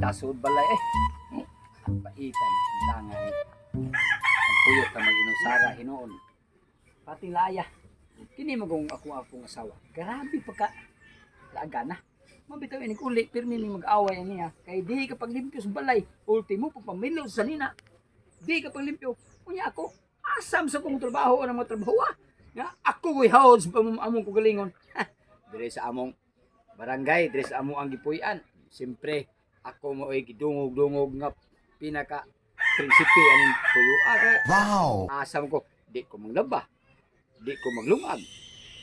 Dasod balay eh. Paitan, tangan. Ang puyot na mag-inusara hinoon. Pati laya. Kini magong akong asawa. Grabe pagka laaga na. Mabitaw ini uli, pirmi ni mag-away niya. Kay di ka paglimpyo sa balay. Ultimo pagpamilyo sa nina. Di ka paglimpyo. Kunya ako, asam sa kong trabaho o ng mga trabaho. Nga ako ko'y hawad sa among kugalingon. Dire sa among barangay, dire sa among ang gipuy-an. Siyempre, ako mo ay gidungog-dungog nga pinaka prinsipe aning puyo. Wow! Asam ko, di ko manglaba. Di ko maglungag.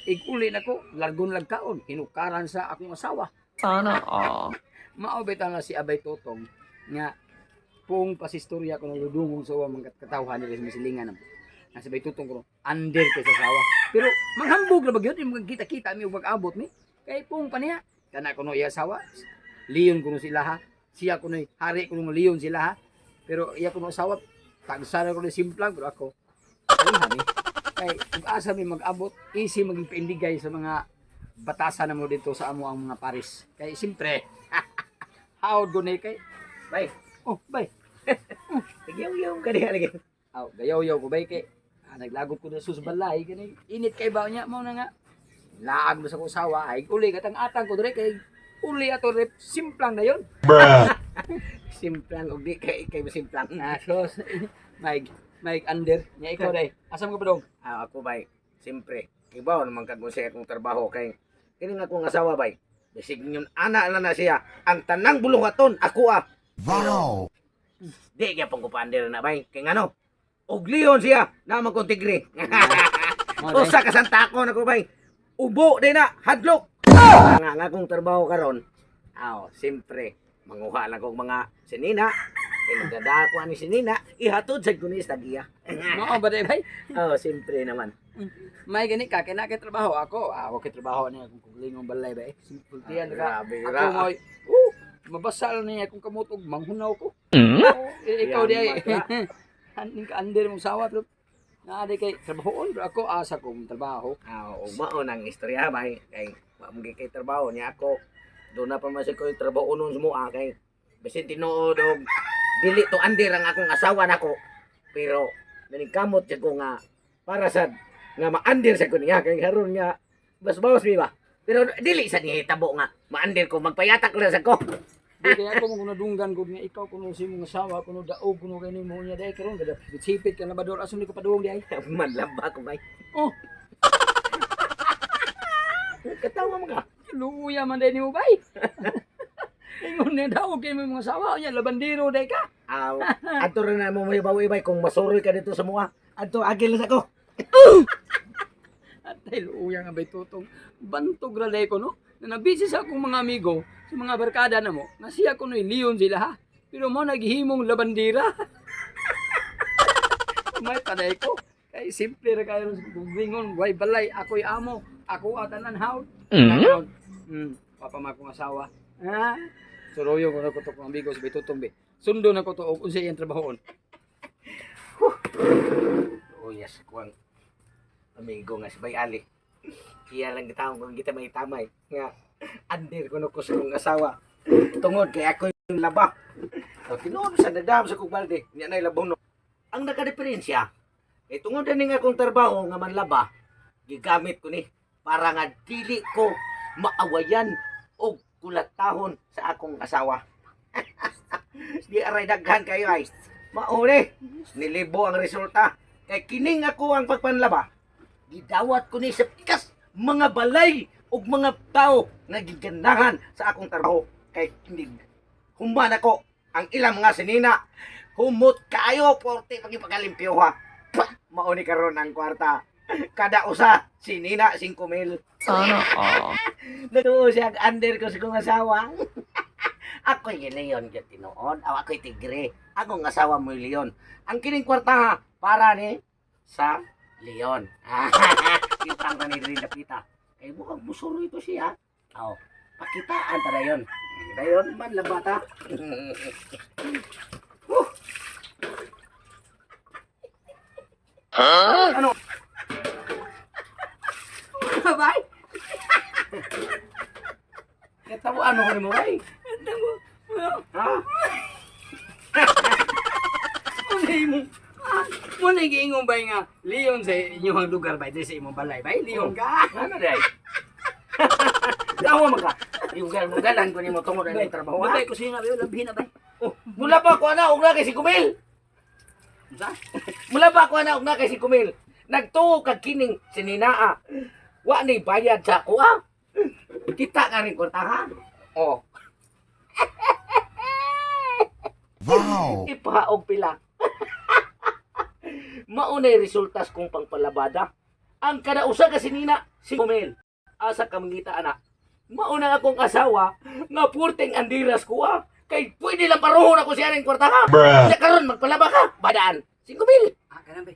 Iguli na ko, largon lagkaon, hinukaran sa akong asawa. Sana Maobitan na si Abay Totong nga kung pasistorya ko naludungog sa mga katawhan nila sa misilingan na nasa Abay Totong ko, under kay sa asawa. Pero manghambog na ba yun, yung kita-kita mi mag-abot mi. Kay pong paniya, kana ko no iya asawa, liyon ko no sila ha. Siya ko no, hari ko no liyon sila ha. Pero iya ko no asawa, tagsara ko no simplang, pero ako, ay hani. Kay ug-asa mi mag-abot, easy maging paindigay sa mga batasan na mo dito sa amo ang mga Paris. Kay siyempre, how do na kay? Bay. Oh, bay. Nagyaw-yaw ka diha lagi. Aw, gayaw-yaw ko bay kay. Naglagot ko na sus balay kani. Init kay ba niya mo na nga. Laag mo sa ko sawa ay uli katang atang ko dire kay uli ato rep simplang na yon. Simplang og di kay simplang. Sos Mike under nya ikaw day. Asam ka ba dong? Ako bay, siyempre. Ibaw naman kag mo sa akong trabaho kay kini nga akong asawa bay. Bisig nyon ana na siya. Ang tanang bulungaton ako Wow! Di kaya pang kupander na bay. Kay ngano? Og liyon siya na magkontigre. Usa ka santako na ko bay. Ubo din na hadlok. Nga akong trabaho karon. Siyempre manguha lang kong mga sinina. Pinagdadako ni sinina, ihatod sa kunis tagiya. Mao ba day bay? Siyempre naman. May gani ka kay nakay trabaho ako. Ako kay trabaho ni akong kuglingong balay ba eh. Simple tiyan ka. Grabe Ako ra. mo mabasal niya akong kamutog manghunaw ko. Ikaw di ay. Aning ka under mong sawa pero naadi kay trabahoon pero ako asa kong trabaho. Mao nang istorya bay kay mamgi kay trabaho niya ako. Do na pa man ko trabaho nun sumua kay bisin tinuod og dili to andir ang akong asawa nako. Pero naningkamot siya ko nga para sa nga maandir sa ko niya kay karon nga bas-bawas mi ba. Pero dili sa niya hitabo nga maandir ko magpayatak lang sa ko. Di kaya ako mong nadunggan ko nga ikaw kuno si mong asawa kuno daog kuno kay nimo niya dai karon gada sipit ka na bador aso ni ko paduong di ay. Manlaba ko bay. Oh, Katawa mo ka. luya man dai nimo bay. Ingon niya daog kay mga asawa niya labandero dai ka. Ato rin na mo may bawi-bay kung masuroy ka dito sa mga. Ato agil na ko. At dahil luya nga bay tutong bantog ra dai ko no. Na nabisi sa akong mga amigo, sa mga barkada na mo, na siya ko no'y liyon sila ha. Pero mo naghihimong labandira. May taday ko. Kay simple ra kayo sa gubingon, way balay, ako'y amo, ako atanan haud. Papa makong asawa. Ha? Suroyo ko na ko to kong amigo sa bitutong be. Sundo na ko to og unsay iyang trabahoon. Yes, kuwang amigo nga si Bay Ali. Iya lang gitawag kung kita may tamay. Nga, andir ko na ko sa kong asawa. Tungod kay ako yung laba. Tinuod sa nagdam sa kong balde. Niya na ilabong no. Ang nagka-diferensya, tungod na nga akong trabaho nga manlaba, gigamit ko ni para nga dili ko maawayan o kulatahon sa akong asawa. Di aray daghan kayo ay. Mauli, nilibo ang resulta. Kay kining ako ang pagpanlaba. Gidawat ko ni sa pikas mga balay ug mga tao nga giganahan sa akong trabaho kay hindi human ako ang ilang mga sinina humot kayo porte pagipagalimpyo ha. Mao ni karon ang kwarta kada usa sinina 5,000. Sana Natuo siya under ko sa kong asawa. Ako'y leon gyud tinuod, ako'y tigre. Akong asawa mo leon. Ang kining kwarta ha, para ni sa leon. Kitang ka ni Rin Lapita. Eh, bukang busuro ito siya. Pakitaan ta dayon. Dayon man labata. Ano? Bay? Katawa ano ko ni mo bay? Ha? Muna giingong ba nga Leon sa inyong lugar ba sa imong balay ba? Leon ka. Ano day? Tawa man ka. Yung galan ko nimo tungod ang trabaho. Bagay ko siya nga ba labi na ba? Oh, mula pa ako na og na kay si Kumil. Sa? Mula pa ako na og na kay si Kumil. Nagtuo kag kining sininaa. Wa ni bayad sa kuha. Kita ka rin kwarta ha. Oh, Wow. ipaog pila. Maunay resultas kong pangpalabada. Ang kada usa ka sinina si Kumil. Asa kamangita anak. Mauna akong asawa nga purteng andiras ko kay pwede lang paruhon ako siya rin kwarta ha. Kaya karon magpalaba ka. Badaan. Si Kumil. Ah, kanang ba?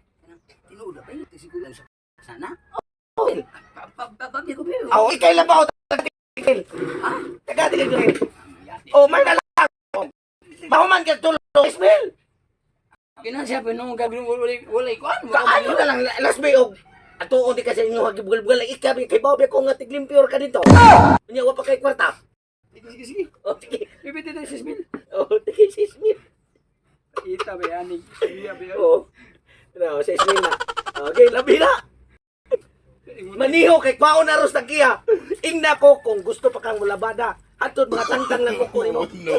Tinuod ba ito siguro sa sana? Kumil. Babi ko pero. Ako ikay lang ba ako taga-tigil? Ha? Taga-tigil. Oh, may nalang. Mahuman ka tulog. Ismail. Kinan siya pinong gagawin walay kuan. Kaayo na lang. Last bay og. Atuon di kasi inyo hagibugol-bugol. Ikabi kay Bobby ko nga tiglimpyor ka dito. Unya wa pa kay kwarta. Sige, sige. Oh, sige. Bibiti tayo sa Smith. Oh, tigil si Smith. Kita ba yan? Iya ba yan? Oh. No, si Smith na. Okay, labi na. Maniho kay kwaon na ros tagiya. Ingna ko kung gusto pa kang mulabada. Atod mga tangtang lang ko mo. No.